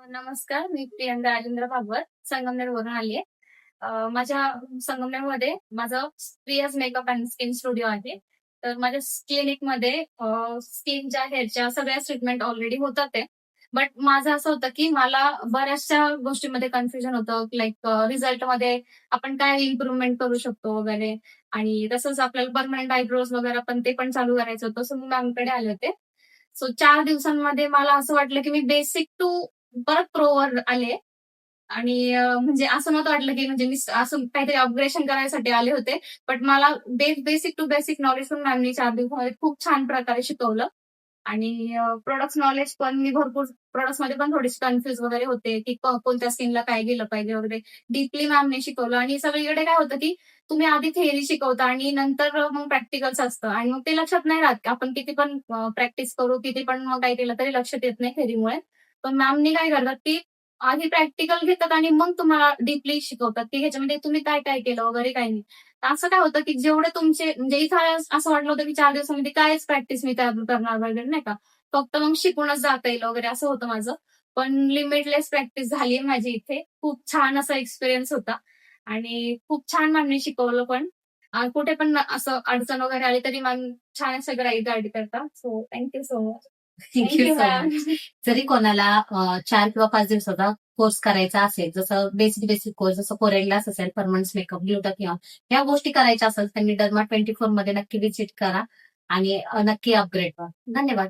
नमस्कार, मी प्रियंका राजेंद्र भागवत, संगमनेरवरून आली आहे. माझ्या संगमनेरमध्ये माझं Priya's makeup and skin studio आहे. तर माझ्या क्लिनिकमध्ये स्किनच्या, हेअरच्या सगळ्या ट्रीटमेंट ऑलरेडी होतात आहे. बट माझं असं होतं, की मला बऱ्याचशा गोष्टींमध्ये कन्फ्युजन होतं, लाइक रिझल्टमध्ये आपण काय इम्प्रूव्हमेंट करू शकतो वगैरे आणि तसंच आपल्याला परमनंट आयब्रोज वगैरे पण ते पण चालू करायचं होतं. सो मी मॅमकडे आले होते. सो 4 दिवसांमध्ये मला असं वाटलं, की मी बेसिक टू परत प्रोवर आले आणि म्हणजे असं नव्हतं वाटलं, की म्हणजे मी असं काहीतरी अपग्रेडेशन करायसाठी आले होते. बट मला बेसिक टू बेसिक नॉलेज पण मॅमनी 4 दिवसामध्ये खूप छान प्रकारे शिकवलं. आणि प्रॉडक्ट्स नॉलेज पण मी भरपूर प्रॉडक्ट्समध्ये पण थोडीशी कन्फ्यूज वगैरे होते, की कोणत्या स्किनला काय गेलं पाहिजे वगैरे. डीपली मॅमने शिकवलं आणि सगळीकडे काय होतं, की तुम्ही आधी थेअरी शिकवता आणि नंतर मग प्रॅक्टिकल्स असतं आणि मग ते लक्षात नाही राहत. आपण किती पण प्रॅक्टिस करू, किती पण मग काय केलं तरी लक्षात येत नाही थेअरीमुळे. पण मॅमनी काय करतात, की आधी प्रॅक्टिकल घेतात आणि मग तुम्हाला डीपली शिकवतात, की ह्याच्यामध्ये तुम्ही काय-काय केलं वगैरे काही नाही. तर असं काय होतं, की जेवढे तुमचे म्हणजे इथं असं वाटलं होतं, की 4 दिवसामध्ये कायच प्रॅक्टिस मी करणार वगैरे नाही का. फक्त मग शिकूनच जाता येईल वगैरे असं होतं माझं. पण लिमिटलेस प्रॅक्टिस झाली माझी इथे. खूप छान असा एक्सपिरियन्स होता आणि खूप छान मॅमनी शिकवलं पण. कुठे पण असं अडचण वगैरे आली तरी मॅम छान असं गाईड करतात. So thank so much. Thank you so much. जरी कोणाला 4 किंवा 5 दिवसाचा कोर्स करायचा असेल, जसं बेसिक कोर्स जसं कोरियन ग्लास असेल, परमनंट मेकअप, ग्लुटाथिऑन या गोष्टी करायच्या असेल, त्यांनी डर्मा 24 मध्ये नक्की व्हिजिट करा आणि नक्की अपग्रेड व्हा. धन्यवाद.